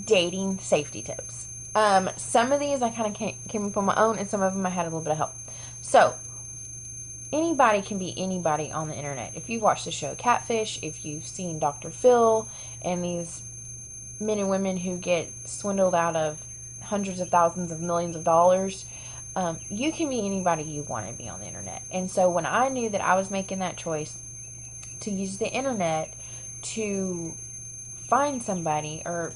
dating safety tips. Some of these I kind of came up on my own, and some of them I had a little bit of help. So, anybody can be anybody on the internet. If you watch the show Catfish, if you've seen Dr. Phil, and these men and women who get swindled out of hundreds of thousands of millions of dollars, you can be anybody you want to be on the internet. And so when I knew that I was making that choice to use the internet to find somebody or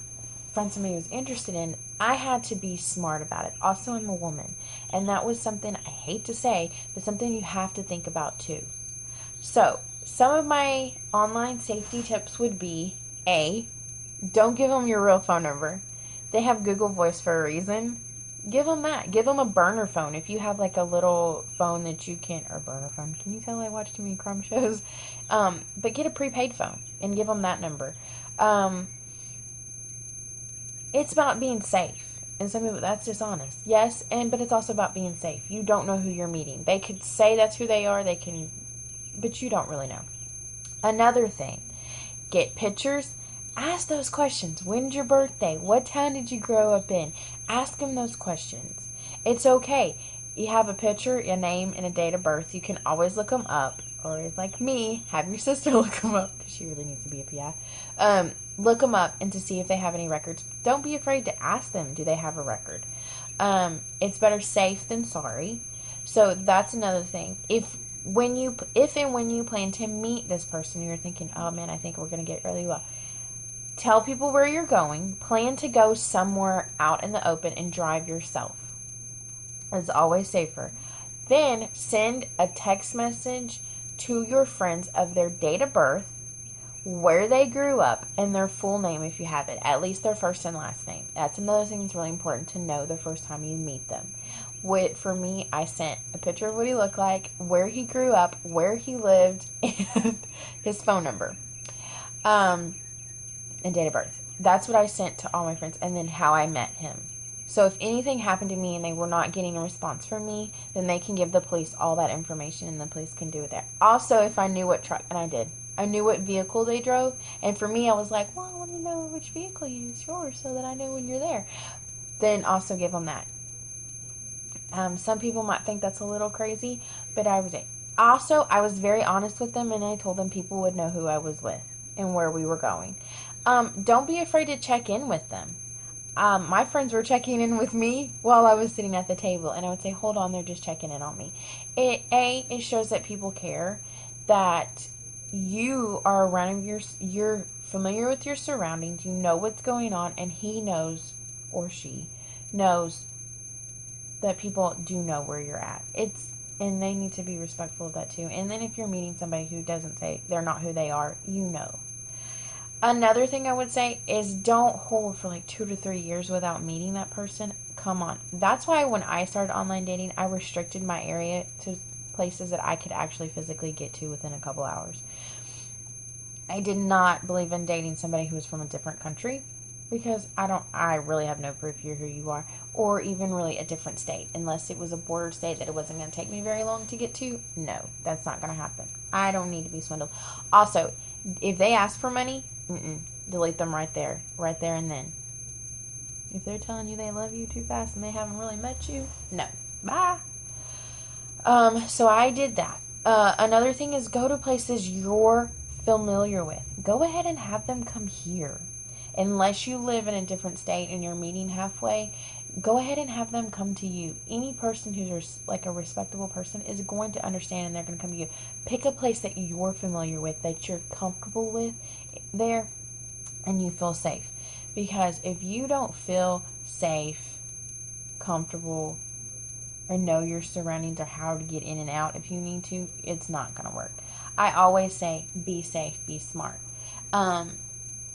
find somebody who was interested in, I had to be smart about it. Also, I'm a woman, and that was something I hate to say, but something you have to think about too. So, some of my online safety tips would be: A, don't give them your real phone number. They have Google Voice for a reason. Give them that. Give them a burner phone. If you have like a little phone that you can, or burner phone. Can you tell I watch too many crime shows? But get a prepaid phone and give them that number. It's about being safe. And some people, that's dishonest. Yes, but it's also about being safe. You don't know who you're meeting. They could say that's who they are. But you don't really know. Another thing, get pictures. Ask those questions. When's your birthday? What town did you grow up in? Ask them those questions. It's okay. You have a picture, a name, and a date of birth. You can always look them up. Or like me, have your sister look them up, because she really needs to be a PI. Look them up and to see if they have any records. Don't be afraid to ask them, do they have a record? It's better safe than sorry. So that's another thing. If and when you plan to meet this person, you're thinking, oh man, I think we're going to get really well. Tell people where you're going. Plan to go somewhere out in the open and drive yourself. It's always safer. Then send a text message to your friends of their date of birth, where they grew up, and their full name if you have it. At least their first and last name. That's another thing that's really important to know the first time you meet them. For me, I sent a picture of what he looked like, where he grew up, where he lived, and his phone number. And date of birth. That's what I sent to all my friends, and then how I met him. So if anything happened to me and they were not getting a response from me, then they can give the police all that information, and the police can do it there. Also, if I knew what truck, and I did, I knew what vehicle they drove, and for me, I was like, well, I want to know which vehicle you use yours so that I know when you're there. Then also give them that. Some people might think that's a little crazy, but I was also, I was very honest with them, and I told them people would know who I was with and where we were going. Don't be afraid to check in with them. My friends were checking in with me while I was sitting at the table, and I would say, hold on, they're just checking in on me. It shows that people care, that you are around you're familiar with your surroundings, you know what's going on, and he knows, or she knows, that people do know where you're at. And they need to be respectful of that too. And then if you're meeting somebody who doesn't say they're not who they are, you know. Another thing I would say is don't hold for like 2 to 3 years without meeting that person. Come on. That's why when I started online dating, I restricted my area to places that I could actually physically get to within a couple hours. I did not believe in dating somebody who was from a different country, because I really have no proof you're who you are, or even really a different state, unless it was a border state that it wasn't going to take me very long to get to. No, that's not going to happen. I don't need to be swindled. Also, if they ask for money, delete them right there and then. If they're telling you they love you too fast and they haven't really met you, no, bye. So I did that. Another thing is go to places you're familiar with. Go ahead and have them come here. Unless you live in a different state and you're meeting halfway, go ahead and have them come to you. Any person who's like a respectable person is going to understand, and they're going to come to you. Pick a place that you're familiar with, that you're comfortable with there, and you feel safe. Because if you don't feel safe, comfortable, or know your surroundings or how to get in and out if you need to, it's not going to work. I always say, be safe, be smart.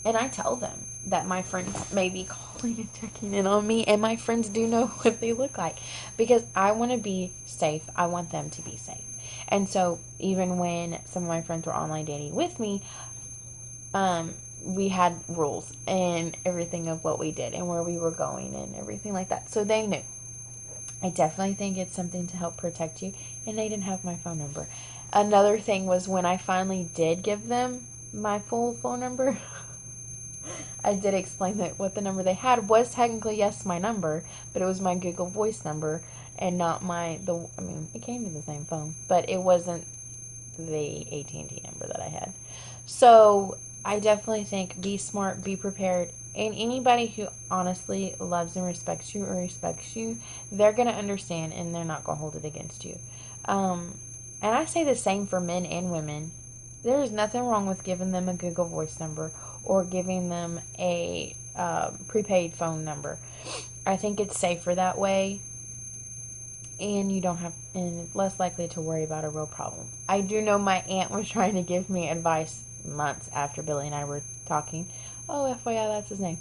And I tell them that my friends may be calling and checking in on me, and my friends do know what they look like, because I want to be safe. I want them to be safe. And so even when some of my friends were online dating with me, we had rules and everything of what we did and where we were going and everything like that. So they knew. I definitely think it's something to help protect you, and they didn't have my phone number. Another thing was when I finally did give them my full phone number, I did explain that what the number they had was technically, yes, my number, but it was my Google Voice number and not I mean, it came to the same phone, but it wasn't the AT&T number that I had. So I definitely think be smart, be prepared, and anybody who honestly loves and respects you, they're going to understand and they're not going to hold it against you. And I say the same for men and women. There is nothing wrong with giving them a Google Voice number or giving them a prepaid phone number. I think it's safer that way, and you don't have, and it's less likely to worry about a real problem. I do know my aunt was trying to give me advice months after Billy and I were talking. Oh, FYI, that's his name.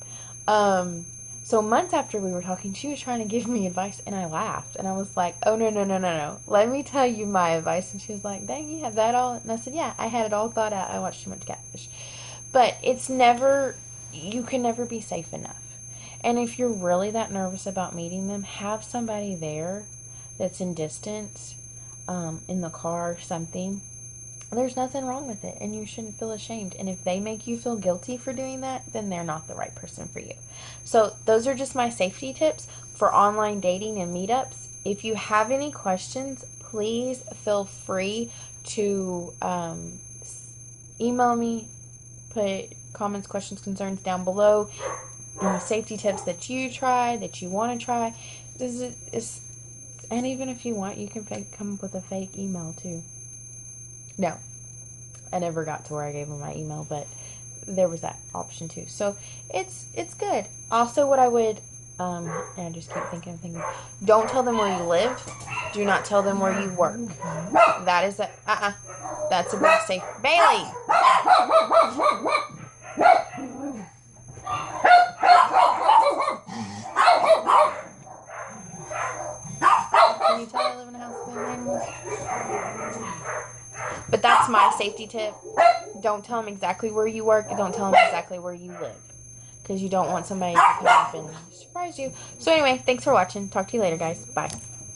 So months after we were talking, she was trying to give me advice, and I laughed, and I was like, oh, no. Let me tell you my advice. And she was like, dang, you have that all? And I said, yeah, I had it all thought out. I watched too much Catfish. But you can never be safe enough. And if you're really that nervous about meeting them, have somebody there that's in distance, in the car or something. There's nothing wrong with it, and you shouldn't feel ashamed. And if they make you feel guilty for doing that, then they're not the right person for you. So those are just my safety tips for online dating and meetups. If you have any questions, please feel free to email me, put comments, questions, concerns down below. Any safety tips that you try, that you want to try. And even if you want, you can come up with a fake email too. No, I never got to where I gave them my email, but there was that option too. So it's good. Also, what I would, I just keep thinking. Don't tell them where you live. Do not tell them where you work. That is that's a big safe. Bailey. Can you tell I live in a house full of animals? But that's my safety tip. Don't tell them exactly where you work. Don't tell them exactly where you live, because you don't want somebody to come up and surprise you. So anyway, thanks for watching. Talk to you later, guys. Bye.